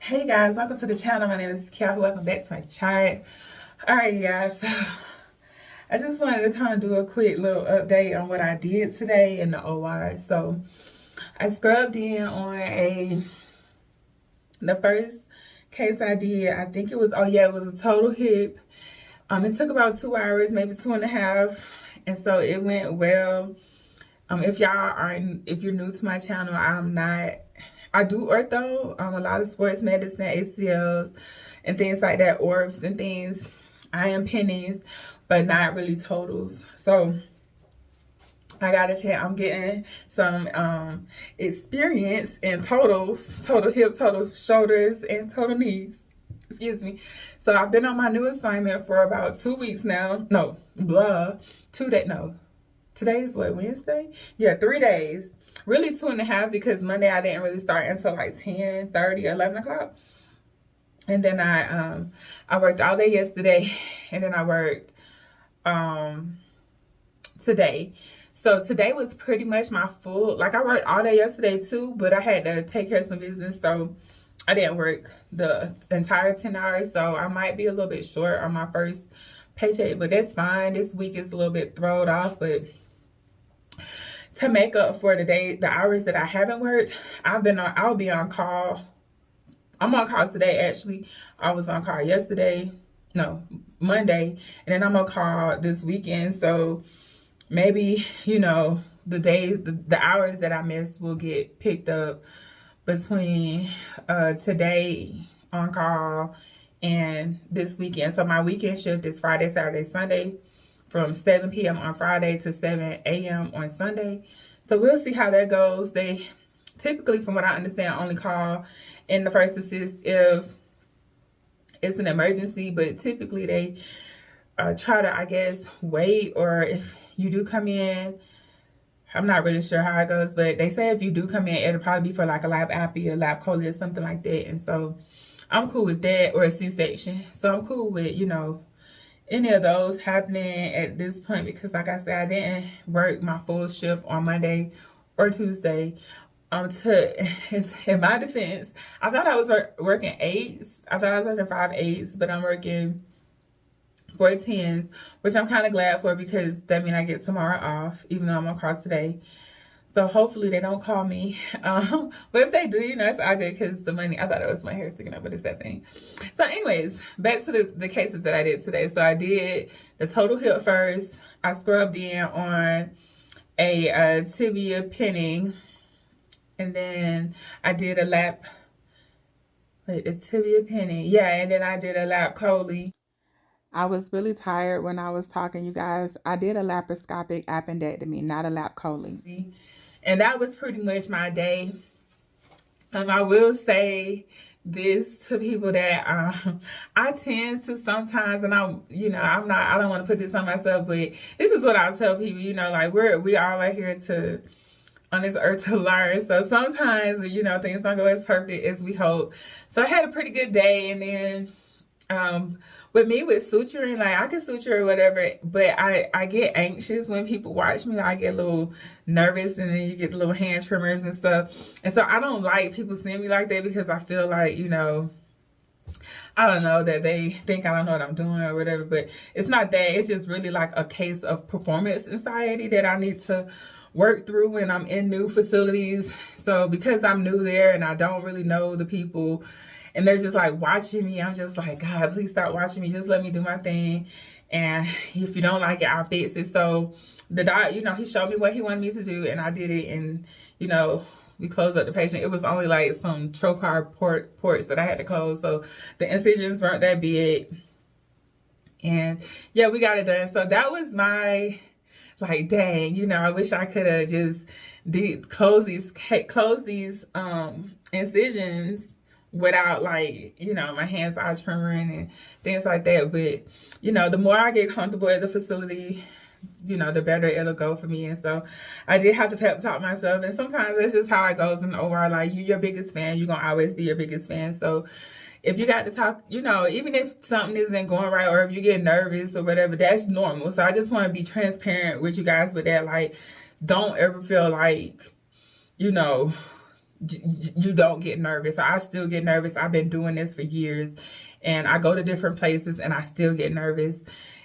Hey guys, welcome to the channel. My name is Kel. Welcome back to my chart. Alright, you guys. So I just wanted to kind of do a quick little update on what I did today in the OR. So I scrubbed in on the first case I did. I think it was, it was a total hip. It took about 2 hours, maybe 2.5, and so it went well. If you're new to my channel, I do ortho, a lot of sports medicine, ACLs, and things like that, orbs and things. I am pennies, but not really totals. So I got a chance. I'm getting some experience in totals, total hip, total shoulders, and total knees. Excuse me. So I've been on my new assignment for about 2 weeks now. No, 2 days. No, today's what, Wednesday? Yeah, 3 days. Really 2.5, because Monday I didn't really start until like 10:30, 11 o'clock. And then I worked all day yesterday, and then I worked today. So today was pretty much my full, like I worked all day yesterday too, but I had to take care of some business, so I didn't work the entire 10 hours. So I might be a little bit short on my first paycheck, but that's fine. This week is a little bit thrown off, but to make up for the hours that I haven't worked, I'll be on call. I'm on call today, actually. I was on call Monday, and then I'm on call this weekend. So maybe, the hours that I missed will get picked up between today on call and this weekend. So my weekend shift is Friday, Saturday, Sunday, from 7 p.m. on Friday to 7 a.m. on Sunday. So we'll see how that goes. They typically, from what I understand, only call in the first assist if it's an emergency, but typically they try to, I guess, wait, or if you do come in, I'm not really sure how it goes, but they say if you do come in, it'll probably be for like a lap appy, a lap chole, or something like that. And so I'm cool with that, or a C-section. So I'm cool with, any of those happening at this point, because like I said, I didn't work my full shift on Monday or Tuesday. In my defense, I thought I was working 8s. I thought I was working 5 8s, but I'm working 4 10s, which I'm kind of glad for, because that means I get tomorrow off, even though I'm on call today. So hopefully they don't call me. But if they do, it's all good, because the money, I thought it was my hair sticking up, but it's that thing. So anyways, back to the cases that I did today. So I did the total hip first. I scrubbed in on a tibia pinning. And then I did a tibia pinning. Yeah, and then I did a lap chole. I was really tired when I was talking, you guys. I did a laparoscopic appendectomy, not a lap chole. And that was pretty much my day. I will say this to people that I tend to sometimes, and I don't want to put this on myself, but this is what I tell people, like we all are here on this earth to learn. So sometimes, things don't go as perfect as we hope. So I had a pretty good day, and then with me with suturing, like I can suture or whatever, but I get anxious when people watch me. I get a little nervous, and then you get the little hand tremors and stuff. And so I don't like people seeing me like that, because I feel like, I don't know, that they think I don't know what I'm doing or whatever. But it's not that. It's just really like a case of performance anxiety that I need to work through when I'm in new facilities. So because I'm new there and I don't really know the people, and they're just like watching me, I'm just like, God, please stop watching me. Just let me do my thing. And if you don't like it, I'll fix it. So the doc, he showed me what he wanted me to do, and I did it. And, we closed up the patient. It was only like some trocar ports that I had to close. So the incisions weren't that big. And yeah, we got it done. So that was my, like, dang, I wish I could have just close these incisions without, like, my hands are trembling and things like that. But, the more I get comfortable at the facility, the better it'll go for me. And so I did have to pep talk myself. And sometimes that's just how it goes in the OR. Like, you're your biggest fan. You're going to always be your biggest fan. So if you got to talk, even if something isn't going right, or if you get nervous or whatever, that's normal. So I just want to be transparent with you guys with that. Like, don't ever feel like, you don't get nervous. I still get nervous. I've been doing this for years, and I go to different places and I still get nervous,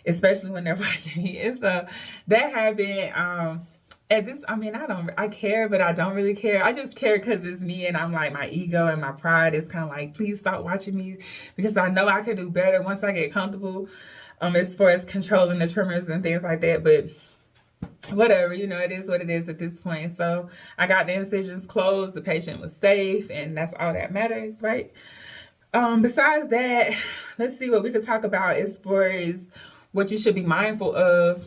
especially when they're watching me. And so that happened. At this, I mean, I care, but I don't really care. I just care because it's me, and I'm like, my ego and my pride is kind of like, please stop watching me, because I know I can do better once I get comfortable, as far as controlling the tremors and things like that. But whatever, you know, it is what it is at this point. So I got the incisions closed, the patient was safe, and that's all that matters, right? Besides that, let's see what we could talk about as far as what you should be mindful of.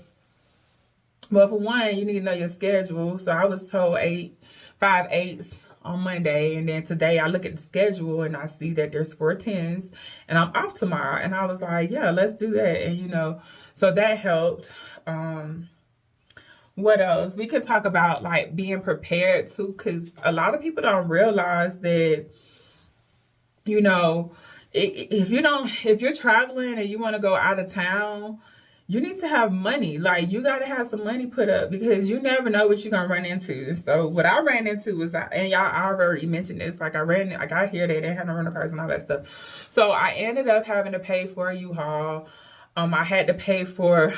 Well, for one, you need to know your schedule. So I was told 5/8 on Monday, and then today I look at the schedule and I see that there's 4/10s, and I'm off tomorrow. And I was like, yeah, let's do that. And you know, so that helped. What else? We could talk about like being prepared too, because a lot of people don't realize that, you know, if you're traveling and you want to go out of town, you need to have money. Like, you got to have some money put up, because you never know what you're going to run into. So what I ran into was, and y'all, I've already mentioned this, like I got here, they didn't have no rental cars and all that stuff. So I ended up having to pay for a U-Haul. I had to pay for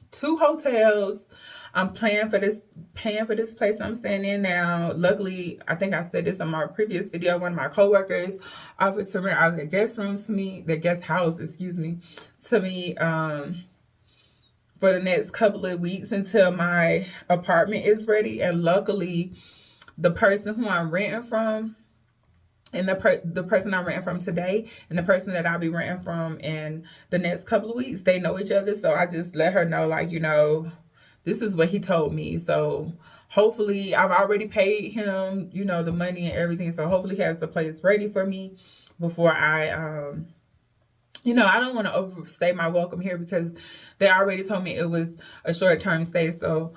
2 hotels. I'm paying for this place I'm staying in now. Luckily, I think I said this on my previous video, one of my coworkers offered to rent out the guest house, to me, for the next couple of weeks until my apartment is ready. And luckily, the person who I'm renting from, and the person I'm renting from today, and the person that I'll be renting from in the next couple of weeks, they know each other. So I just let her know, like, you know, this is what he told me. So hopefully, I've already paid him, you know, the money and everything. So hopefully he has the place ready for me before I, you know, I don't want to overstay my welcome here, because they already told me it was a short-term stay. So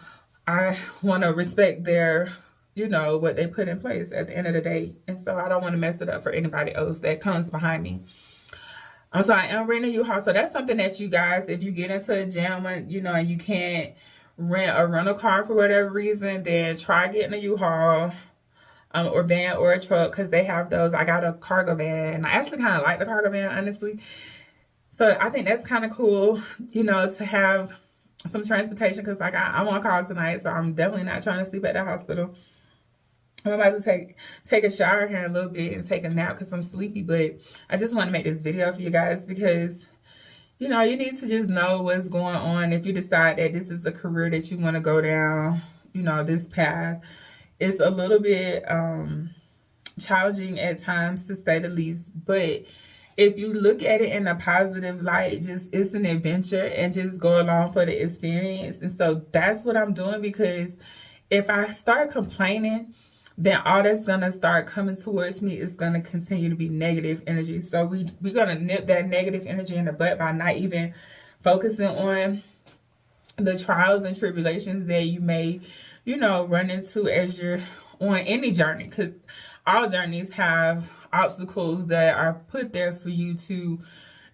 I want to respect their, you know, what they put in place at the end of the day. And so I don't want to mess it up for anybody else that comes behind me. So I am renting a U-Haul. So that's something that you guys, if you get into a jam, you know, and you can't rent a rental car for whatever reason, then try getting a U-Haul. Or van or a truck, because they have those. I got a cargo van, and I actually kind of like the cargo van, honestly. So I think that's kind of cool, you know, to have some transportation, because like I'm on call tonight, so I'm definitely not trying to sleep at the hospital. I'm about to take a shower here in a little bit and take a nap because I'm sleepy, but I just want to make this video for you guys because, you know, you need to just know what's going on. If you decide that this is a career that you want to go down, you know, this path, it's a little bit challenging at times, to say the least. But if you look at it in a positive light, just it's an adventure, and just go along for the experience. And so that's what I'm doing, because if I start complaining, then all that's going to start coming towards me is going to continue to be negative energy. So we're going to nip that negative energy in the butt by not even focusing on the trials and tribulations that you may, you know, run into as you're on any journey. Because all journeys have obstacles that are put there for you to,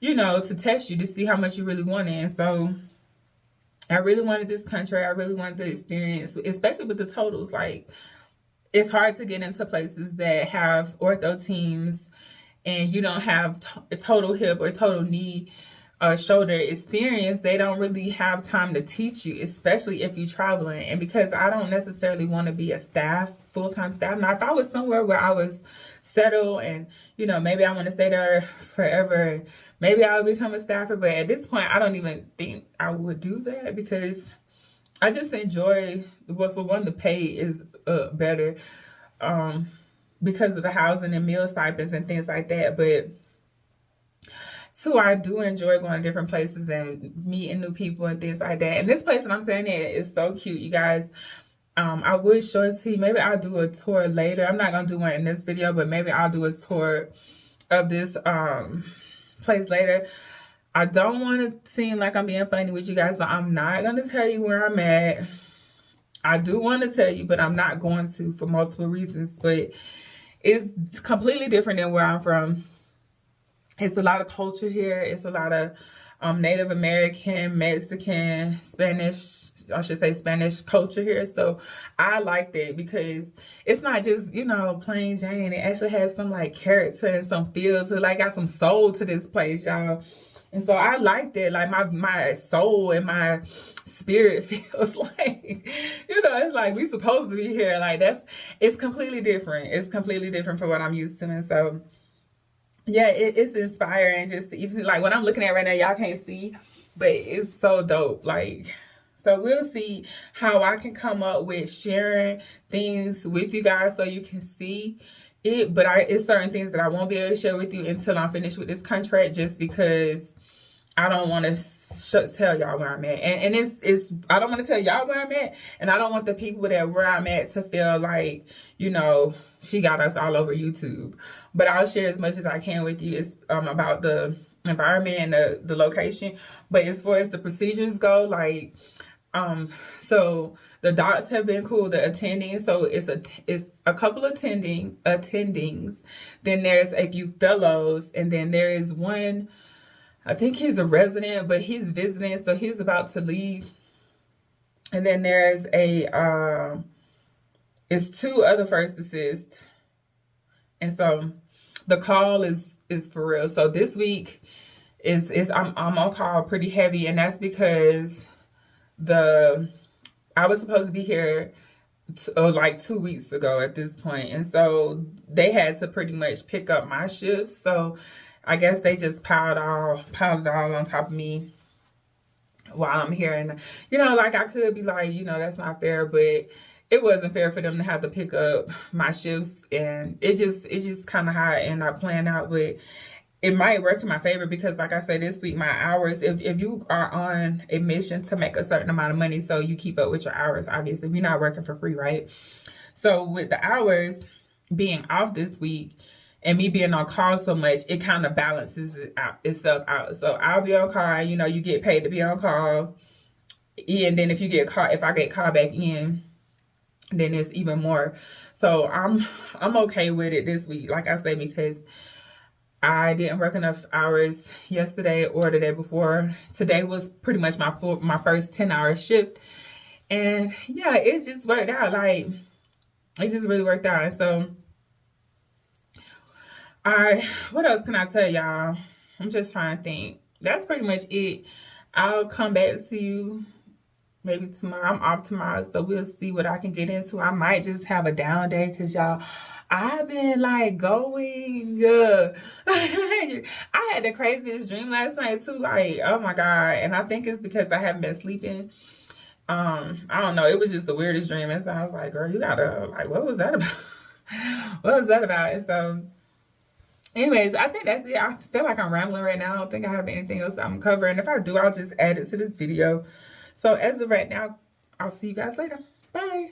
you know, to test you, to see how much you really want it. And so I really wanted this country. I really wanted the experience, especially with the totals. Like, it's hard to get into places that have ortho teams and you don't have total hip or total knee shoulder experience. They don't really have time to teach you, especially if you're traveling. And because I don't necessarily want to be a full-time staff. Now, if I was somewhere where I was settled and, you know, maybe I want to stay there forever, maybe I would become a staffer. But at this point, I don't even think I would do that, because I just enjoy, well, for one, the pay is better because of the housing and meal stipends and things like that. But two, I do enjoy going to different places and meeting new people and things like that. And this place that I'm staying at is so cute, you guys. I would show it to you. Maybe I'll do a tour later. I'm not going to do one in this video, but maybe I'll do a tour of this place later. I don't want to seem like I'm being funny with you guys, but I'm not going to tell you where I'm at. I do want to tell you, but I'm not going to, for multiple reasons. But it's completely different than where I'm from. It's a lot of culture here. It's a lot of Native American, Mexican, Spanish, I should say Spanish culture here. So I liked it because it's not just, you know, plain Jane. It actually has some like character and some feel to, like, got some soul to this place, y'all. And so I liked it. Like my soul and my spirit feels like, you know, it's like we supposed to be here. Like it's completely different. It's completely different from what I'm used to. And so yeah, it's inspiring just to even, like, what I'm looking at right now, y'all can't see, but it's so dope. Like, so we'll see how I can come up with sharing things with you guys so you can see it. But it's certain things that I won't be able to share with you until I'm finished with this contract, just because I don't want to tell y'all where I'm at. And it's I don't want to tell y'all where I'm at, and I don't want the people that where I'm at to feel like, you know, she got us all over YouTube. But I'll share as much as I can with you. It's about the environment and the location. But as far as the procedures go, like, so the docs have been cool, the attending. So it's a couple of attendings. Then there's a few fellows, and then there is one, I think he's a resident, but he's visiting, so he's about to leave. And then there's it's 2 other first assists. And so the call is for real. So this week I'm on call pretty heavy, and that's because I was supposed to be here like 2 weeks ago at this point, and so they had to pretty much pick up my shifts. So I guess they just piled it all on top of me while I'm here. And, you know, like, I could be like, you know, that's not fair, but it wasn't fair for them to have to pick up my shifts. And it's just kind of how I end up playing out. But it might work in my favor because, like I said, this week, my hours, if you are on a mission to make a certain amount of money, so you keep up with your hours, obviously, we're not working for free, right? So with the hours being off this week, and me being on call so much, it kind of balances itself out. So I'll be on call, you know, you get paid to be on call. And then if I get called back in, then it's even more. So I'm okay with it this week, like I say, because I didn't work enough hours yesterday or the day before. Today was pretty much my first 10-hour shift. And yeah, it just worked out. Like, it just really worked out. And so what else can I tell y'all? I'm just trying to think. That's pretty much it. I'll come back to you maybe tomorrow. I'm off tomorrow, so we'll see what I can get into. I might just have a down day because, y'all, I've been like going I had the craziest dream last night too. Like, oh my God. And I think it's because I haven't been sleeping. I don't know. It was just the weirdest dream. And so I was like, girl, you gotta, like, what was that about? What was that about? And so anyways, I think that's it. I feel like I'm rambling right now. I don't think I have anything else I'm covering. If I do, I'll just add it to this video. So as of right now, I'll see you guys later. Bye.